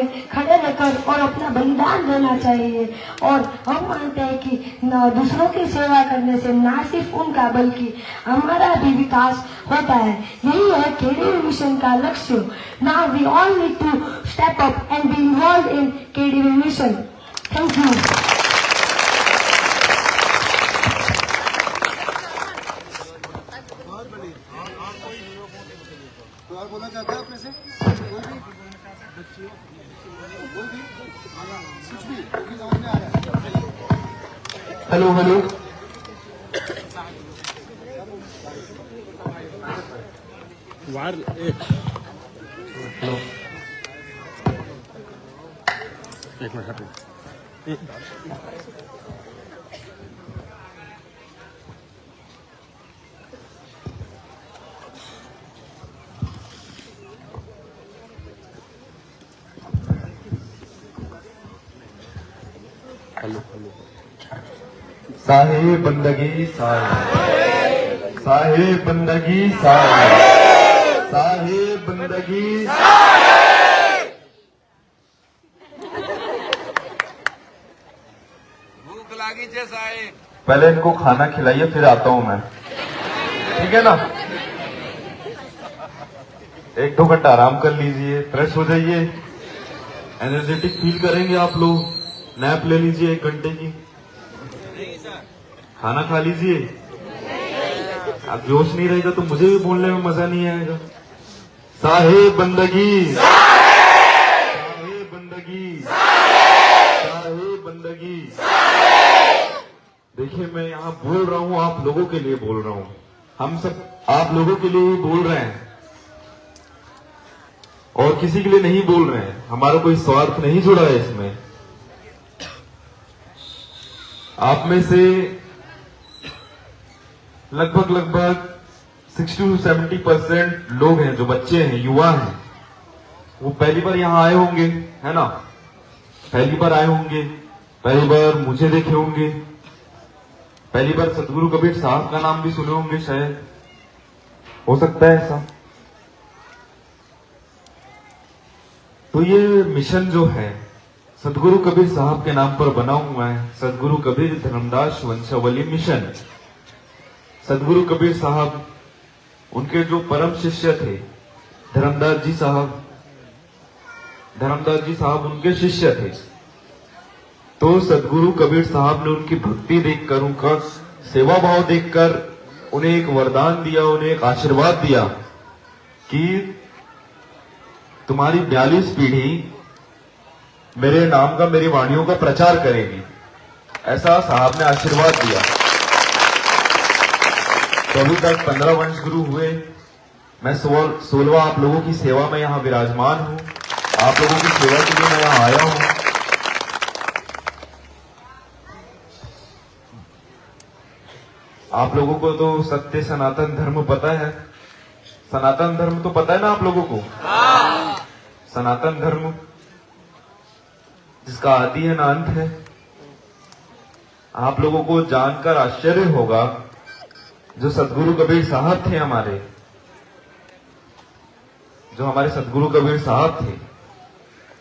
आगे खड़े रहकर और अपना बलिदान देना चाहिए। और हम मानते हैं कि दूसरों की सेवा करने से ना सिर्फ उनका बल्कि हमारा भी विकास होता है। यही है केडीवी मिशन का लक्ष्य। Now we all need to step up and be involve in KDV mission. Thank you. तो और बोलना चाहता है अपने से कोई भी कुछ भी समझ में आ रहा है। हेलो हेलो वार हेलो एक मिनट हेलो हेलो साहिब बंदगी साहिब साहिब बंदगी साहिब साहिब बंदगी भूख लागी छे साहेब। पहले इनको खाना खिलाइए फिर आता हूं मैं, ठीक है ना। 1-2 घंटा आराम कर लीजिए, फ्रेश हो जाइए, एनर्जेटिक फील करेंगे आप लोग। नैप ले लीजिए 1 घंटे की, खाना खा लीजिए। अब जोश नहीं रहेगा तो मुझे भी बोलने में मजा नहीं आएगा। साहिब बंदगी साहिब बंदगी साहिब बंदगी। देखिए मैं यहाँ बोल रहा हूँ, आप लोगों के लिए बोल रहा हूँ। हम सब आप लोगों के लिए ही बोल रहे हैं और किसी के लिए नहीं बोल रहे हैं। हमारा कोई स्वार्थ नहीं जुड़ा है इसमें। आप में से लगभग 60 to 70% लोग हैं जो बच्चे हैं, युवा हैं, वो पहली बार यहाँ आए होंगे, है ना। पहली बार आए होंगे, पहली बार मुझे देखे होंगे, पहली बार सदगुरु कबीर साहब का नाम भी सुने होंगे शायद, हो सकता है ऐसा। तो ये मिशन जो है सदगुरु कबीर साहब के नाम पर बना हुआ है, सदगुरु कबीर धर्मदास वंशावली मिशन। सदगुरु कबीर साहब, उनके जो परम शिष्य थे धर्मदास जी साहब, धर्मदास जी साहब उनके शिष्य थे। तो सदगुरु कबीर साहब ने उनकी भक्ति देखकर, उनका सेवा भाव देखकर उन्हें एक वरदान दिया, उन्हें एक आशीर्वाद दिया कि तुम्हारी 42 पीढ़ी मेरे नाम का, मेरी वाणियों का प्रचार करेगी। ऐसा साहब ने आशीर्वाद दिया। तो अभी तक 15 वंश गुरु हुए। मैं 16वां आप लोगों की सेवा में यहां विराजमान हूं। आप लोगों की सेवा के लिए मैं यहां आया हूं। आप लोगों को तो सत्य सनातन धर्म पता है। सनातन धर्म तो पता है ना आप लोगों को। सनातन धर्म जिसका आदि है ना अंत है। आप लोगों को जानकर आश्चर्य होगा, जो सदगुरु कबीर साहब थे हमारे, जो हमारे सदगुरु कबीर साहब थे,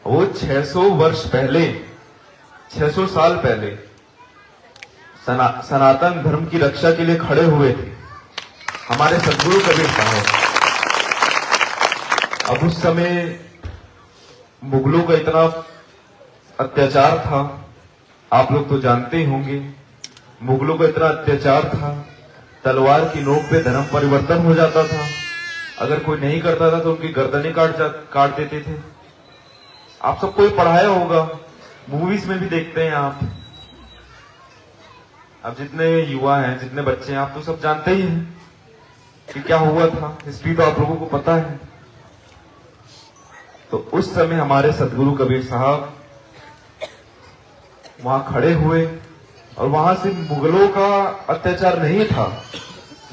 वो 600 वर्ष पहले, 600 साल पहले सनातन धर्म की रक्षा के लिए खड़े हुए थे, हमारे सदगुरु कबीर साहब। अब उस समय मुगलों का इतना अत्याचार था, आप लोग तो जानते ही होंगे। मुगलों का इतना अत्याचार था, तलवार की नोक पे धर्म परिवर्तन हो जाता था। अगर कोई नहीं करता था तो उनकी गर्दनें काट देते थे। आप सबको ये पढ़ाया होगा, मूवीज में भी देखते हैं आप। अब जितने युवा हैं, जितने बच्चे हैं, आप तो सब जानते ही हैं कि क्या हुआ था। हिस्ट्री तो आप लोगों को पता है। तो उस समय हमारे सदगुरु कबीर साहब वहां खड़े हुए और वहां से मुगलों का अत्याचार नहीं था।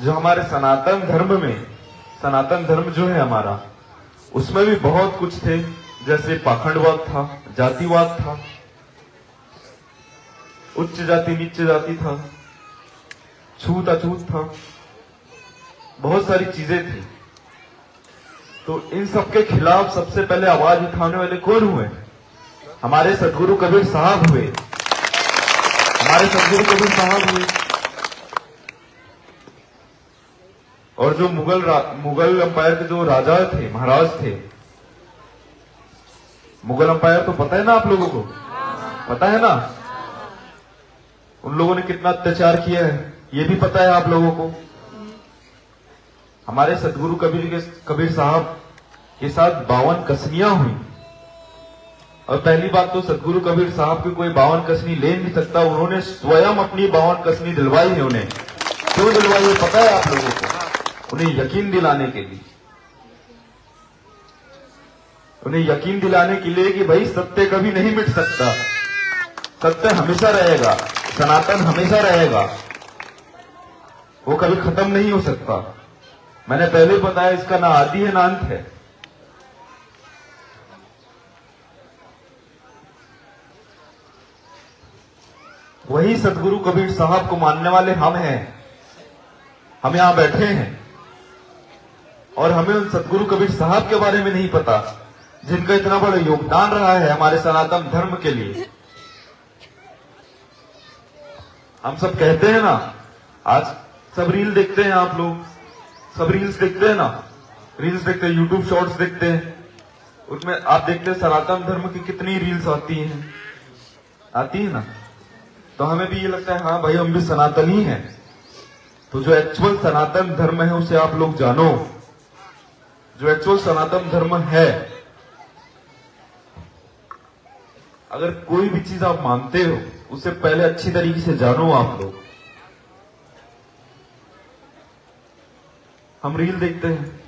जो हमारे सनातन धर्म में, सनातन धर्म जो है हमारा, उसमें भी बहुत कुछ थे। जैसे पाखंडवाद था, जातिवाद था, उच्च जाति नीच जाति था, छूत अछूत था, बहुत सारी चीजें थी। तो इन सब के खिलाफ सबसे पहले आवाज उठाने वाले कौन हुए? हमारे सदगुरु कबीर साहब हुए, हमारे सदगुरु कबीर साहब हुए। और जो मुगल अंपायर के जो राजा थे, महाराज थे, मुगल अंपायर तो पता है ना आप लोगों को, पता है ना? उन लोगों ने कितना अत्याचार किया है ये भी पता है आप लोगों को। हमारे सदगुरु कबीर साहब के साथ 52 कसनियां हुई। और पहली बात तो सदगुरु कबीर साहब की कोई 52 कसनी ले नहीं सकता, उन्होंने स्वयं अपनी 52 कसनी दिलवाई है। उन्हें क्यों दिलवाई है पता है आप लोगों को? उन्हें यकीन दिलाने के लिए, उन्हें यकीन दिलाने के लिए कि भाई सत्य कभी नहीं मिट सकता, सत्य हमेशा रहेगा, सनातन हमेशा रहेगा, वो कभी खत्म नहीं हो सकता। मैंने पहले बताया इसका ना आदि है ना अंत है। वही सदगुरु कबीर साहब को मानने वाले हम हैं, हम यहां बैठे हैं और हमें उन सदगुरु कबीर साहब के बारे में नहीं पता जिनका इतना बड़ा योगदान रहा है हमारे सनातन धर्म के लिए। हम सब कहते हैं ना, आज सब रील देखते हैं, आप लोग सब रील्स देखते हैं ना, रील्स देखते हैं, यूट्यूब शॉर्ट्स देखते हैं, उसमें आप देखते हैं सनातन धर्म की कितनी रील्स आती है ना। तो हमें भी ये लगता है हाँ भाई हम भी सनातनी हैं। तो जो एक्चुअल सनातन धर्म है उसे आप लोग जानो, जो एक्चुअल सनातन धर्म है। अगर कोई भी चीज आप मानते हो उसे पहले अच्छी तरीके से जानो आप लोग। हम रील देखते हैं,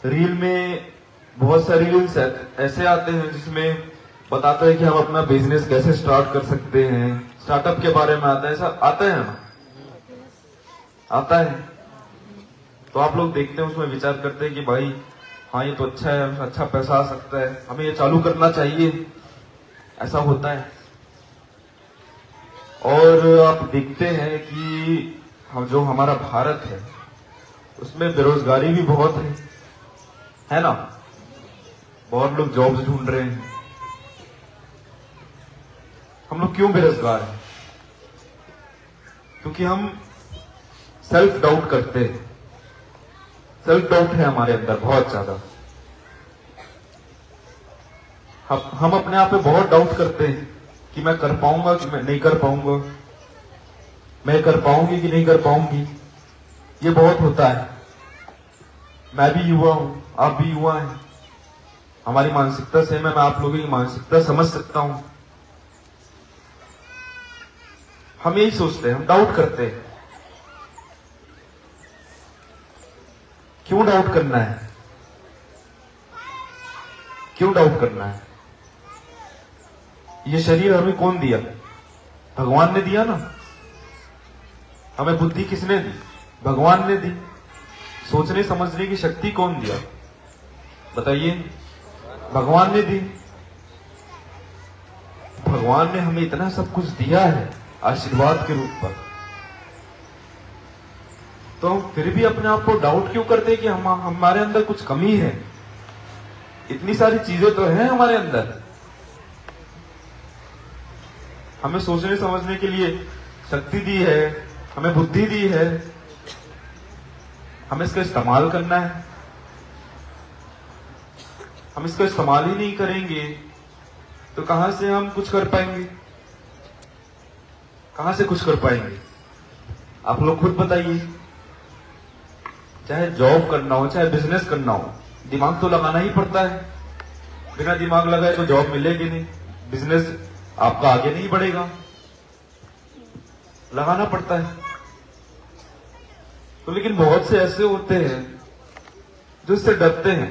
रील में बहुत सारे रील्स ऐसे आते हैं जिसमें बताते हैं कि हम अपना बिजनेस कैसे स्टार्ट कर सकते हैं, स्टार्टअप के बारे में आता है, ऐसा आता है ना, आता है। तो आप लोग देखते हैं, उसमें विचार करते हैं कि भाई हाँ ये तो अच्छा है, अच्छा पैसा आ सकता है, हमें ये चालू करना चाहिए, ऐसा होता है। और आप देखते हैं कि हम जो हमारा भारत है उसमें बेरोजगारी भी बहुत है ना, बहुत लोग जॉब्स ढूंढ रहे हैं। हम लोग क्यों बेरोजगार हैं? क्योंकि हम सेल्फ डाउट करते हैं, सेल्फ डाउट है हमारे अंदर बहुत ज्यादा। हम अपने आप पे बहुत डाउट करते हैं कि मैं कर पाऊंगा कि मैं नहीं कर पाऊंगा, मैं कर पाऊंगी कि नहीं कर पाऊंगी, ये बहुत होता है। मैं भी युवा हूं, आप भी युवा हैं, हमारी मानसिकता से मैं आप लोगों की मानसिकता समझ सकता हूं। हम यही सोचते हैं, हम डाउट करते हैं। क्यों डाउट करना है? क्यों डाउट करना है? ये शरीर हमें कौन दिया? भगवान ने दिया ना। हमें बुद्धि किसने दी? भगवान ने दी। सोचने समझने की शक्ति कौन दिया? बताइए, भगवान ने दी। भगवान ने हमें इतना सब कुछ दिया है आशीर्वाद के रूप पर, तो हम फिर भी अपने आप को डाउट क्यों करते हैं कि हमारे अंदर कुछ कमी है? इतनी सारी चीजें तो हैं हमारे अंदर। हमें सोचने समझने के लिए शक्ति दी है, हमें बुद्धि दी है, हमें इसका इस्तेमाल करना है। हम इसका इस्तेमाल ही नहीं करेंगे तो कहां से हम कुछ कर पाएंगे? कहां से कुछ कर पाएंगे? आप लोग खुद बताइए। चाहे जॉब करना हो, चाहे बिजनेस करना हो, दिमाग तो लगाना ही पड़ता है। बिना दिमाग लगाए तो जॉब मिलेगी नहीं, बिजनेस आपका आगे नहीं बढ़ेगा, लगाना पड़ता है। तो लेकिन बहुत से ऐसे होते हैं जो इससे डरते हैं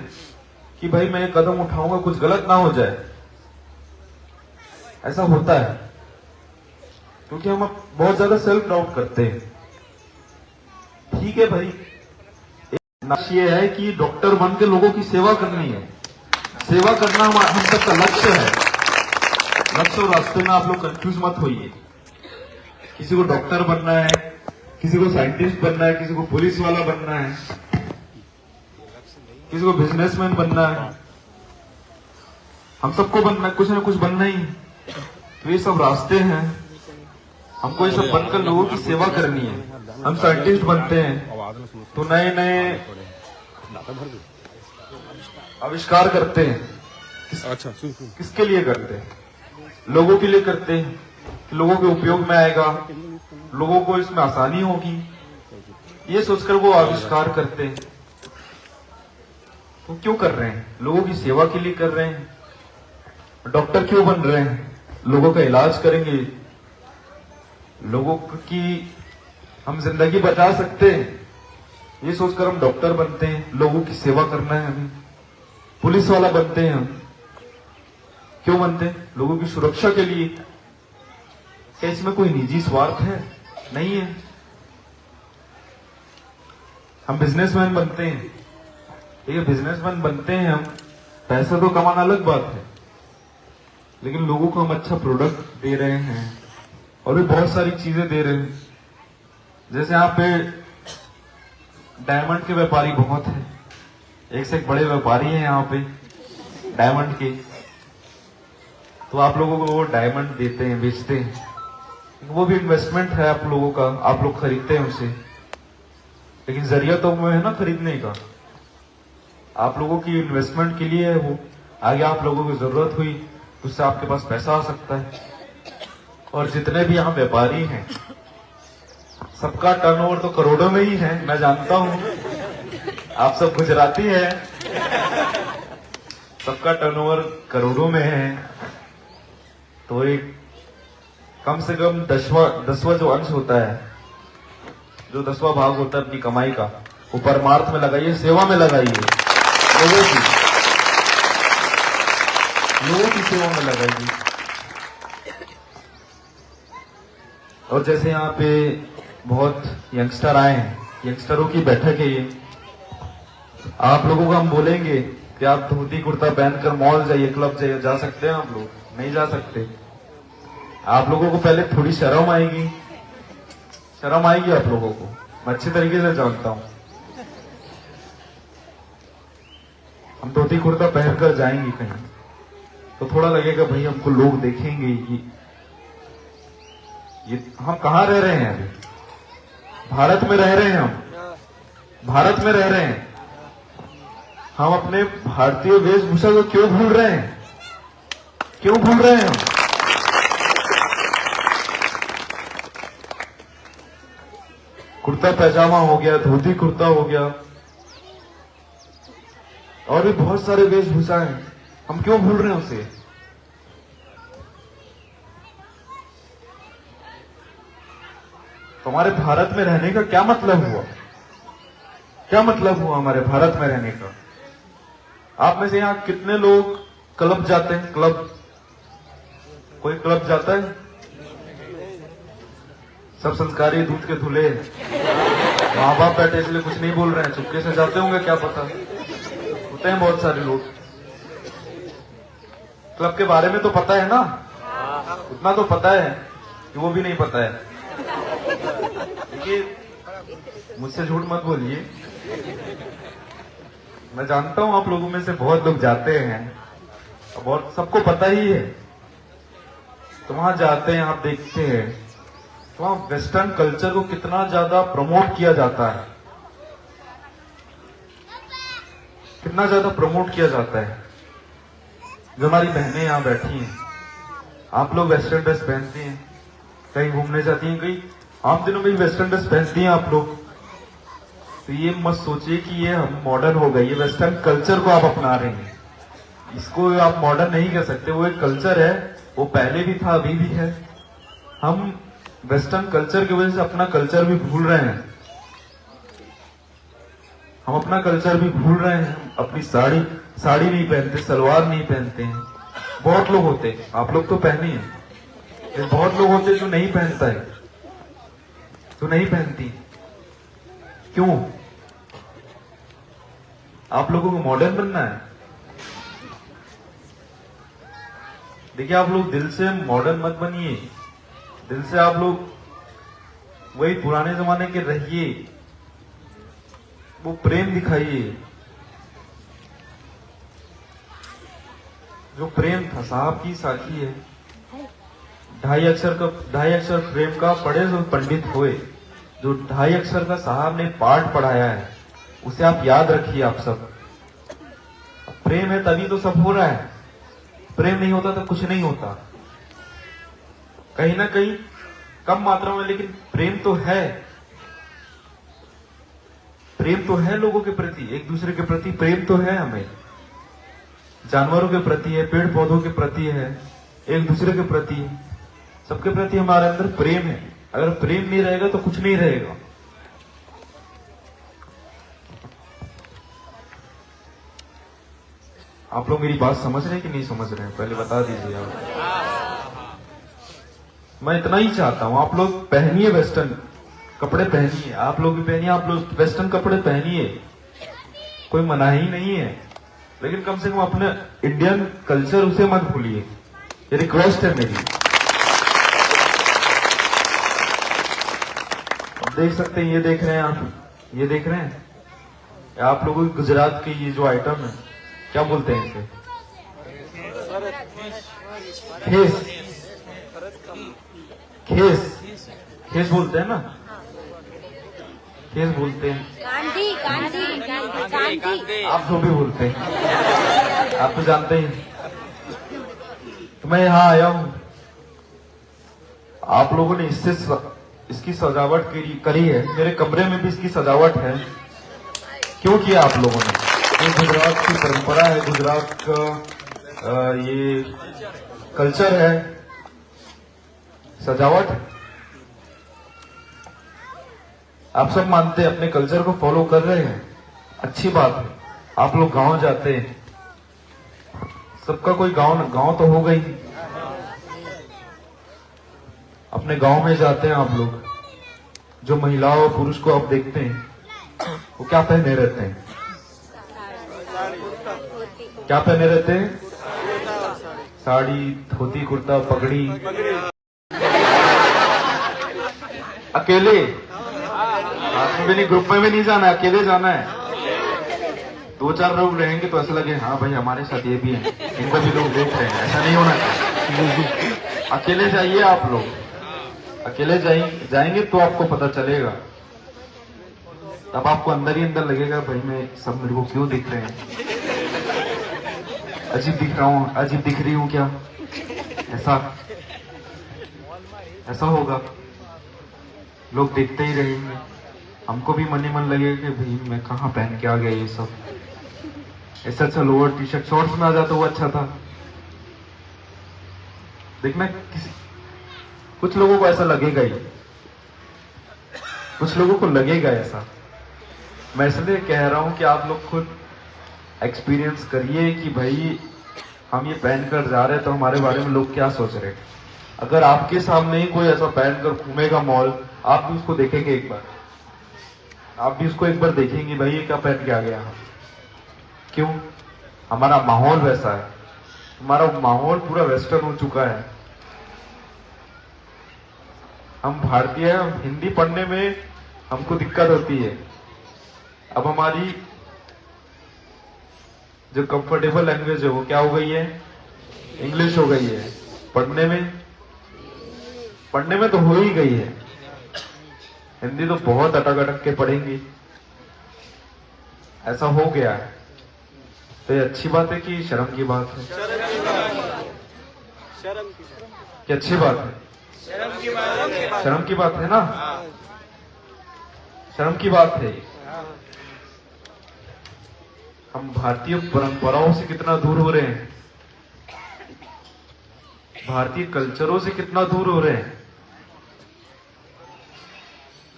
कि भाई मैं एक कदम उठाऊंगा कुछ गलत ना हो जाए। ऐसा होता है क्योंकि हम बहुत ज्यादा सेल्फ डाउट करते हैं। ठीक है भाई, ये है कि डॉक्टर बन के लोगों की सेवा करनी है, सेवा करना हम सबका लक्ष्य है। लक्ष्य और रास्ते में आप लोग कंफ्यूज मत होइए। किसी को डॉक्टर बनना है, किसी को साइंटिस्ट बनना है, किसी को पुलिस वाला बनना है, किसी को बिजनेसमैन बनना है। हम सबको बनना, कुछ ना कुछ बनना ही। तो ये सब रास्ते हैं, हमको ये सब बनकर लोगों की सेवा करनी है। हम साइंटिस्ट बनते हैं तो नए नए आविष्कार करते हैं। अच्छा सुन सुन किसके लिए करते हैं? लोगों के लिए करते हैं, लोगों के उपयोग में आएगा, लोगों को इसमें आसानी होगी, ये सोचकर वो आविष्कार करते हैं। तो क्यों कर रहे हैं? लोगों की सेवा के लिए कर रहे हैं। डॉक्टर क्यों बन रहे हैं? लोगों का इलाज करेंगे, लोगों की हम जिंदगी बचा सकते हैं, ये सोचकर हम डॉक्टर बनते हैं। लोगों की सेवा करना है हमें। पुलिस वाला बनते हैं हम, क्यों बनते हैं? लोगों की सुरक्षा के लिए। क्या इसमें कोई निजी स्वार्थ है? नहीं है। हम बिजनेसमैन बनते हैं, ठीक है, बिजनेसमैन बनते हैं हम, पैसा तो कमाना अलग बात है, लेकिन लोगों को हम अच्छा प्रोडक्ट दे रहे हैं और भी बहुत सारी चीजें दे रहे हैं। जैसे यहाँ पे डायमंड के व्यापारी बहुत है, एक से एक बड़े व्यापारी हैं यहाँ पे डायमंड के। तो आप लोगों को वो डायमंड देते हैं, बेचते हैं, वो भी इन्वेस्टमेंट है आप लोगों का, आप लोग खरीदते हैं उसे, लेकिन जरिया तो वो है ना खरीदने का, आप लोगों की इन्वेस्टमेंट के लिए है वो। आगे आप लोगों को जरूरत हुई तो उससे आपके पास पैसा आ सकता है। और जितने भी यहाँ व्यापारी हैं सबका टर्नओवर तो करोड़ों में ही है, मैं जानता हूं। आप सब गुजराती हैं, सबका टर्नओवर करोड़ों में है। तो एक कम से कम 10वां जो अंश होता है, जो 10वां भाग होता है अपनी कमाई का, वो परमार्थ में लगाइए, सेवा में लगाइए, लोगों की सेवा में लगाइए। और जैसे यहाँ पे बहुत यंगस्टर आए हैं, यंगस्टरों की बैठक है ये। आप लोगों को हम बोलेंगे कि आप धोती कुर्ता पहनकर मॉल जाइए, क्लब जाइए, जा सकते हैं? आप लोग नहीं जा सकते। आप लोगों को पहले थोड़ी शर्म आएगी, शर्म आएगी आप लोगों को, मैं अच्छी तरीके से जानता हूं। हम धोती कुर्ता पहनकर जाएंगे कहीं तो थोड़ा लगेगा भाई हमको लोग देखेंगे, ये हम कहां रह रहे हैं अभी? भारत में रह रहे हैं, हम भारत में रह रहे हैं। हम अपने भारतीय वेशभूषा को क्यों भूल रहे हैं? क्यों भूल रहे हैं हम? कुर्ता पैजामा हो गया, धोती कुर्ता हो गया, और भी बहुत सारे वेशभूषा हैं, हम क्यों भूल रहे हैं उसे? तो हमारे भारत में रहने का क्या मतलब हुआ? क्या मतलब हुआ हमारे भारत में रहने का? आप में से यहां कितने लोग क्लब जाते हैं? क्लब, कोई क्लब जाता है? सब संस्कारी दूध के धुले, माँ बाप बैठे इसलिए कुछ नहीं बोल रहे हैं, चुपके से जाते होंगे, क्या पता। होते हैं बहुत सारे लोग। क्लब के बारे में तो पता है ना, उतना तो पता है कि वो भी नहीं पता है। देखिए, मुझसे झूठ मत बोलिए, मैं जानता हूं आप लोगों में से बहुत लोग जाते हैं, बहुत सबको पता ही है। तो वहां जाते हैं, आप देखते हैं तो वहां वेस्टर्न कल्चर को कितना ज्यादा प्रमोट किया जाता है, कितना ज्यादा प्रमोट किया जाता है। जो हमारी बहनें यहां बैठी हैं, आप लोग वेस्टर्न ड्रेस पहनती हैं, कहीं घूमने जाती हैं, कहीं आम दिनों में वेस्टर्न ड्रेस पहनती हैं आप लोग। तो ये मत सोचिए कि ये हम मॉडर्न हो गए, ये वेस्टर्न कल्चर को आप अपना रहे हैं, इसको आप मॉडर्न नहीं कह सकते। वो एक कल्चर है, वो पहले भी था, अभी भी है। हम वेस्टर्न कल्चर की वजह से अपना कल्चर भी भूल रहे हैं, हम अपना कल्चर भी भूल रहे हैं। अपनी साड़ी नहीं पहनते, सलवार नहीं पहनते हैं। बहुत लोग होते हैं, आप लोग तो पहनी है, बहुत लोग होते हैं जो नहीं पहनता है, जो नहीं पहनती। क्यों? आप लोगों को मॉडर्न बनना है? देखिए, आप लोग दिल से मॉडर्न मत बनिए, दिल से आप लोग वही पुराने जमाने के रहिए, वो प्रेम दिखाइए। जो प्रेम था साहब की साखी है, ढाई अक्षर प्रेम का पढ़े जो पंडित हुए। जो 2.5 अक्षर का साहब ने पाठ पढ़ाया है उसे आप याद रखिए। आप सब प्रेम है तभी तो सब हो रहा है, प्रेम नहीं होता तो कुछ नहीं होता। कहीं ना कहीं कम मात्रा में लेकिन प्रेम तो है, प्रेम तो है लोगों के प्रति, एक दूसरे के प्रति प्रेम तो है। हमें जानवरों के प्रति है, पेड़ पौधों के प्रति है, एक दूसरे के प्रति है, सबके प्रति हमारे अंदर प्रेम है। अगर प्रेम नहीं रहेगा तो कुछ नहीं रहेगा। आप लोग मेरी बात समझ रहे हैं कि नहीं समझ रहे हैं, पहले बता दीजिए आप। मैं इतना ही चाहता हूं, आप लोग पहनिए वेस्टर्न कपड़े पहनिए, आप लोग भी पहनिए, आप लोग वेस्टर्न कपड़े पहनिए, कोई मना ही नहीं है, लेकिन कम से कम अपने इंडियन कल्चर उसे मत भूलिए। ये रिक्वेस्ट है मेरी। देख सकते हैं, ये देख रहे हैं आप, ये देख रहे हैं, आप लोगों की गुजरात की ये जो आइटम है क्या बोलते हैं इसे? खेस, खेस, खेस बोलते हैं ना, खेस बोलते हैं। गांधी गांधी गांधी आप जो भी बोलते हैं, आप तो जानते ही। तो मैं यहाँ आया हूँ, आप लोगों ने इसकी सजावट करी है, मेरे कमरे में भी इसकी सजावट है। क्यों किया आप लोगों ने? ये गुजरात की परंपरा है, गुजरात का ये कल्चर है, सजावट। आप सब मानते हैं, अपने कल्चर को फॉलो कर रहे हैं, अच्छी बात है। आप लोग गांव जाते हैं, सबका कोई गांव तो होगा ही। अपने गांव में जाते हैं आप लोग, जो महिला और पुरुष को आप देखते हैं वो क्या पहने रहते हैं? क्या पहने रहते हैं? साड़ी, धोती, कुर्ता, पगड़ी। अकेले साथ में भी नहीं, ग्रुप में भी नहीं जाना है, अकेले जाना है। 2-4 लोग रहेंगे तो ऐसा लगे हाँ भाई हमारे साथ ये भी है, इनको भी लोग देख रहे हैं, ऐसा नहीं होना चाहिए। अकेले जाइए आप लोग, अकेले जाएंगे तो आपको पता चलेगा, तब आपको अंदर ही अंदर लगेगा भाई मैं सब मेरे को क्यों दिख रहे हैं, अजीब दिख रहा हूं, अजीब दिख रही हूं क्या? ऐसा होगा, लोग देखते ही रहेंगे, हमको भी मन ही मन लगेगा कि भाई मैं कहाँ पहन के आ गया ये सब। ऐसा अच्छा लोअर टी शर्ट शॉर्ट्स में आ जाता वो अच्छा था। देखना कुछ लोगों को ऐसा लगेगा ही, कुछ लोगों को लगेगा ऐसा। मैं इसलिए कह रहा हूं कि आप लोग खुद एक्सपीरियंस करिए कि भाई हम ये पहनकर जा रहे हैं तो हमारे बारे में लोग क्या सोच रहे हैं। अगर आपके सामने ही कोई ऐसा पहनकर घूमेगा मॉल, आप भी उसको देखेंगे एक बार, आप भी उसको एक बार देखेंगे भाई ये क्या पहन के आ गया। क्यों? हमारा माहौल वैसा है, हमारा माहौल पूरा वेस्टर्न हो चुका है। हम भारतीय हैं, हिंदी पढ़ने में हमको दिक्कत होती है। अब हमारी जो कंफर्टेबल लैंग्वेज है वो क्या हो गई है? इंग्लिश हो गई है। पढ़ने में तो हो ही गई है, हिंदी तो बहुत अटक अटक के पढ़ेंगी, ऐसा हो गया है। तो ये अच्छी बात है कि शर्म की बात है? कि अच्छी बात है? शर्म की बात है ना, शर्म की बात है। हम भारतीय परंपराओं से कितना दूर हो रहे हैं, भारतीय कल्चरों से कितना दूर हो रहे हैं,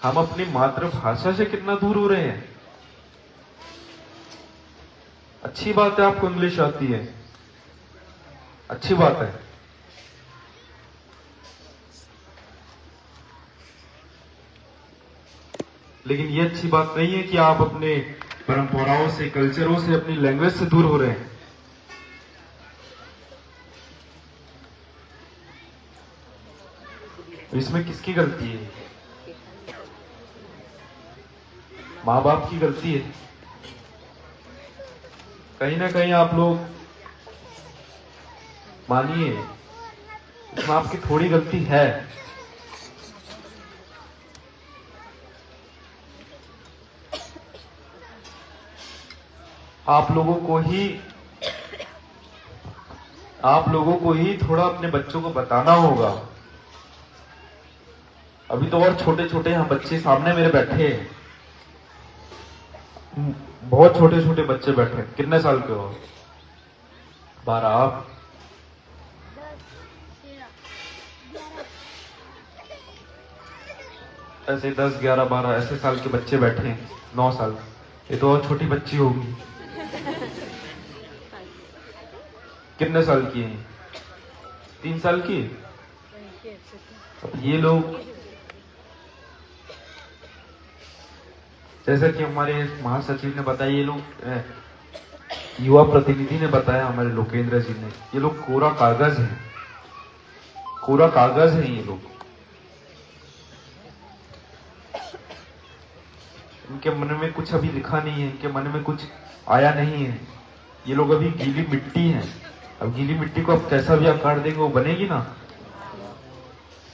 हम अपनी मातृभाषा से कितना दूर हो रहे हैं। अच्छी बात है आपको इंग्लिश आती है, अच्छी बात है, लेकिन ये अच्छी बात नहीं है कि आप अपने परंपराओं से, कल्चरों से, अपनी लैंग्वेज से दूर हो रहे हैं। इसमें किसकी गलती है? माँ बाप की गलती है। कहीं ना कहीं आप लोग मानिए इसमें आपकी थोड़ी गलती है। आप लोगों को ही थोड़ा अपने बच्चों को बताना होगा। अभी तो और छोटे छोटे यहाँ बच्चे सामने मेरे बैठे हैं, बहुत छोटे छोटे बच्चे बैठे हैं। कितने साल के हो? 12। आप? ऐसे 10, 11, 12 ऐसे साल के बच्चे बैठे हैं। 9 साल। ये तो और छोटी बच्ची होगी। कितने साल की है? 3 साल की। अब ये लोग, जैसा कि हमारे महासचिव ने बताया, ये लोग युवा प्रतिनिधि ने बताया, हमारे लोकेंद्र जी ने, ये लोग कोरा कागज है, कोरा कागज है ये लोग। इनके मन में कुछ अभी लिखा नहीं है, इनके मन में कुछ आया नहीं है। ये लोग अभी गीली मिट्टी है। अब गीली मिट्टी को आप कैसा भी आकार देंगे वो बनेगी ना।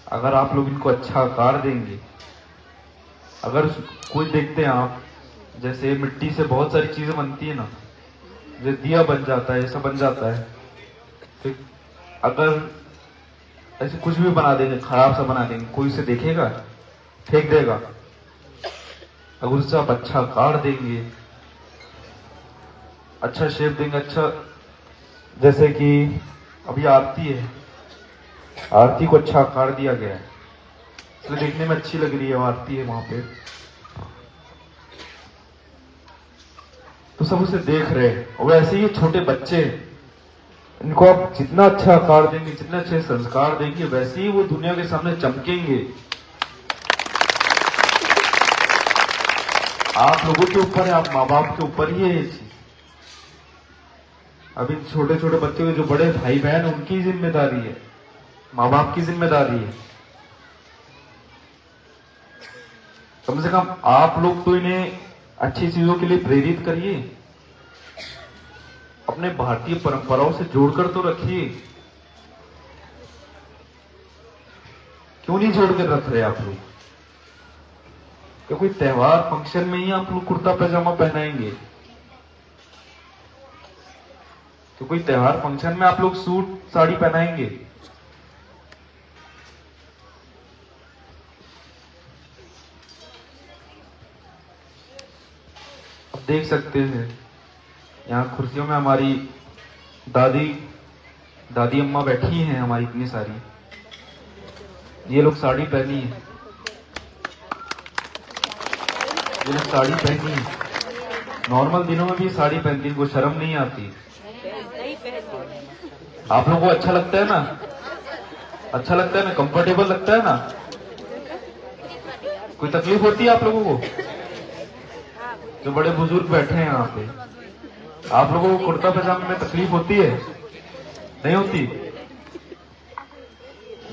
अगर आप लोग इनको अच्छा आकार देंगे, अगर कोई देखते हैं आप, जैसे मिट्टी से बहुत सारी चीजें बनती है ना, जैसे दिया बन जाता है, ऐसा बन जाता है। तो अगर ऐसे कुछ भी बना देंगे, खराब सा बना देंगे, कोई इसे देखेगा, फेंक देगा। अगर उससे आप अच्छा आकार देंगे, अच्छा शेप देंगे, अच्छा, जैसे कि अभी आरती है, आरती को अच्छा आकार दिया गया है, इसलिए देखने में अच्छी लग रही है, आरती है वहां पे, तो सब उसे देख रहे हैं। और वैसे ही छोटे बच्चे, इनको आप जितना अच्छा आकार देंगे, जितने अच्छे संस्कार देंगे, वैसे ही वो दुनिया के सामने चमकेंगे। आप लोगों के ऊपर है, आप माँ बाप के ऊपर ही है ये चीज। अभी छोटे छोटे बच्चों के जो बड़े भाई बहन, उनकी जिम्मेदारी है, माँ बाप की जिम्मेदारी है। कम से कम आप लोग तो इन्हें अच्छी चीजों के लिए प्रेरित करिए, अपने भारतीय परंपराओं से जोड़कर तो रखिए। क्यों नहीं जोड़कर रख रहे आप लोग? क्या कोई त्योहार फंक्शन में ही आप लोग कुर्ता पैजामा पहनाएंगे? तो कोई त्योहार फंक्शन में आप लोग सूट साड़ी पहनाएंगे? अब देख सकते हैं यहाँ कुर्सियों में हमारी दादी अम्मा बैठी हैं हमारी, इतनी सारी। ये लोग साड़ी पहनी है, ये लोग साड़ी पहनी है। नॉर्मल दिनों में भी साड़ी पहनती, इनको शर्म नहीं आती। आप लोगों को अच्छा लगता है ना? अच्छा लगता है ना? कंफर्टेबल लगता है ना? कोई तकलीफ होती है आप लोगों को? जो बड़े बुजुर्ग बैठे हैं यहाँ पे, आप लोगों को कुर्ता पैजामे में तकलीफ होती है? नहीं होती?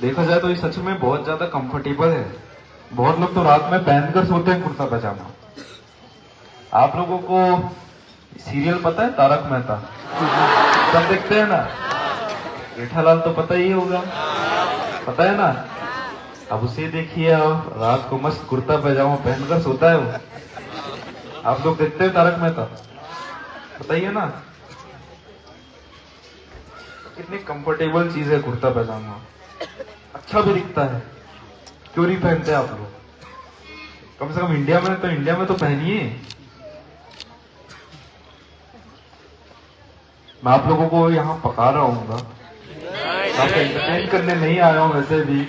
देखा जाए तो ये सच में बहुत ज्यादा कंफर्टेबल है। बहुत लोग तो रात में पहनकर सोते हैं कुर्ता पैजामा। आप लोगों को सीरियल पता है, तारक मेहता? सब देखते हैं ना? जेठालाल तो पता ही होगा, पता है ना? अब उसे देखिए, आप रात को मस्त कुर्ता पैजामा पहनकर सोता है वो। आप लोग देखते हैं तारक मेहता? बताइए ना, कितनी कंफर्टेबल चीज है कुर्ता पैजामा, अच्छा भी दिखता है। क्यों नहीं पहनते आप लोग? कम से कम इंडिया में तो पहनिए। मैं आप लोगों को यहाँ पका रहा हूँ, आपको एंटरटेन करने नहीं आया हूँ। वैसे भी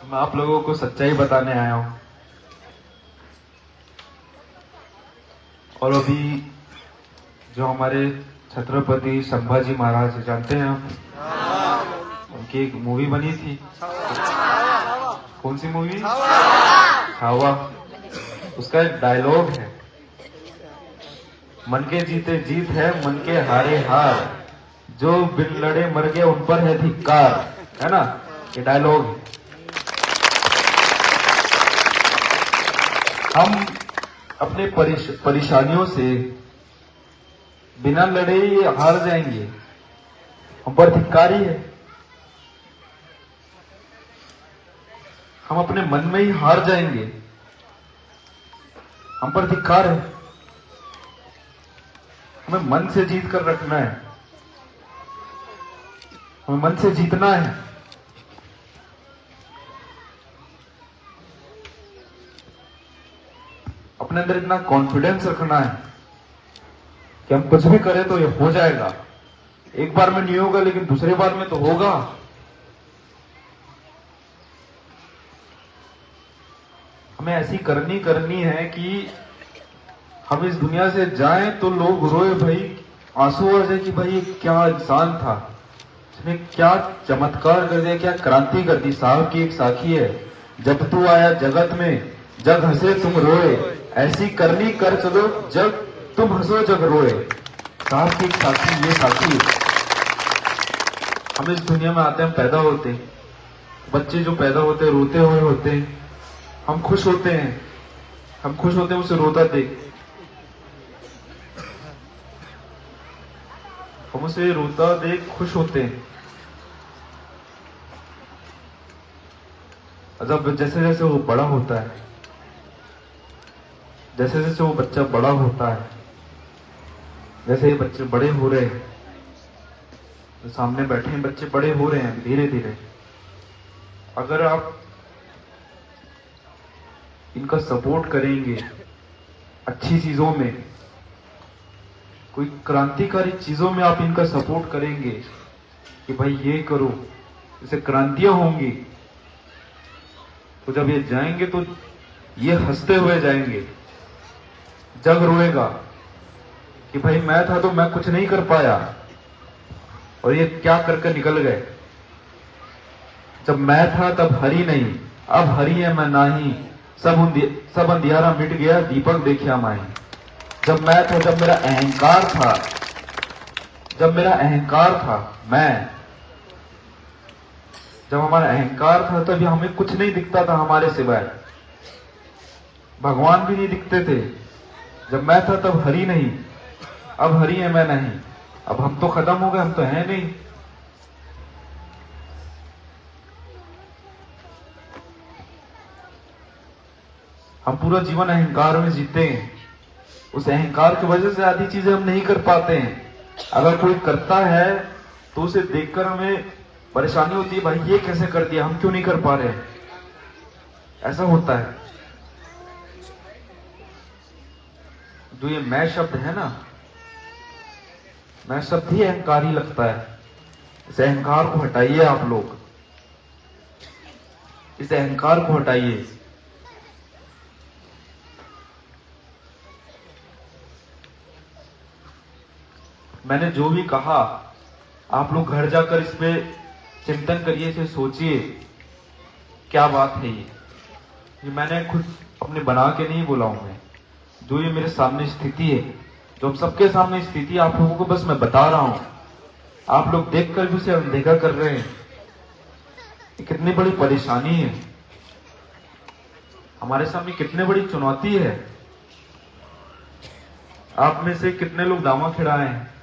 मैं आप लोगों को सच्चाई बताने आया हूँ। और अभी जो हमारे छत्रपति संभाजी महाराज, जानते हैं आप? उनकी एक मूवी बनी थी। कौन सी मूवी? छावा। उसका एक डायलॉग है, मन के जीते जीत है, मन के हारे हार, जो बिन लड़े मर गए उन पर है धिक्कार, है ना? ये डायलॉग है। हम अपने परेशानियों से बिना लड़े हार जाएंगे, हम पर धिक्कारी है। हम अपने मन में ही हार जाएंगे। हम पर धिक्कार है। हमें मन से जीत कर रखना है। हमें मन से जीतना है। अपने अंदर इतना कॉन्फिडेंस रखना है कि हम कुछ भी करें तो ये हो जाएगा। एक बार में नहीं होगा लेकिन दूसरे बार में तो होगा। हमें ऐसी करनी है कि हम इस दुनिया से जाएं तो लोग रोए, भाई आंसू आ जाए कि भाई ये क्या इंसान था, इसने क्या चमत्कार कर दिया, क्या क्रांति कर दी। साहब की एक साखी है, जब तू आया जगत में जग हंसे तुम रोए, ऐसी करनी कर चलो जग तुम हंसो जग रोए। साहब की एक साखी, ये साखी है। हम इस दुनिया में आते हैं, पैदा होते हैं, बच्चे जो पैदा होते हैं रोते हुए होते हैं। हम खुश होते हैं, उसे रोता देख। हम उसे रोता देख खुश होते हैं। जब जैसे जैसे वो बड़ा होता है, जैसे जैसे वो बच्चा बड़ा होता है, जैसे ये बच्चे बड़े हो रहे हैं, तो सामने बैठे हैं बच्चे बड़े हो रहे हैं धीरे धीरे। अगर आप इनका सपोर्ट करेंगे अच्छी चीजों में, कोई क्रांतिकारी चीजों में आप इनका सपोर्ट करेंगे कि भाई ये करो, इससे क्रांतियां होंगी, तो जब ये जाएंगे तो ये हंसते हुए जाएंगे। जग रोएगा कि भाई मैं था तो मैं कुछ नहीं कर पाया और ये क्या करके निकल गए। जब मैं था तब हरी नहीं, अब हरी है मैं नाही, सब अंधियारा मिट गया, दीपक देखिया माही। जब मैं था, जब मेरा अहंकार था, मैं, जब हमारा अहंकार था तब हमें कुछ नहीं दिखता था हमारे सिवाय, भगवान भी नहीं दिखते थे। जब मैं था तब हरी नहीं, अब हरी है मैं नहीं। अब हम तो खत्म हो गए, हम तो हैं नहीं। हम पूरा जीवन अहंकार में जीते हैं। उस अहंकार की वजह से आधी चीजें हम नहीं कर पाते हैं। अगर कोई करता है तो उसे देखकर हमें परेशानी होती है, भाई ये कैसे कर दिया, हम क्यों नहीं कर पा रहे। ऐसा होता है। जो ये मैं शब्द है ना, मैं शब्द ही अहंकार ही लगता है। इस अहंकार को हटाइए आप लोग, इस अहंकार को हटाइए। मैंने जो भी कहा आप लोग घर जाकर इस पे चिंतन करिए, इसे सोचिए क्या बात है। ये मैंने खुद अपने बना के नहीं बोला हूं। मैं जो ये मेरे सामने स्थिति है, जो हम सबके सामने स्थिति, आप लोगों को बस मैं बता रहा हूं। आप लोग देखकर भी उसे अनदेखा कर रहे हैं। ये कितनी बड़ी परेशानी है, हमारे सामने कितनी बड़ी चुनौती है। आप में से कितने लोग दावा खिड़ाए हैं,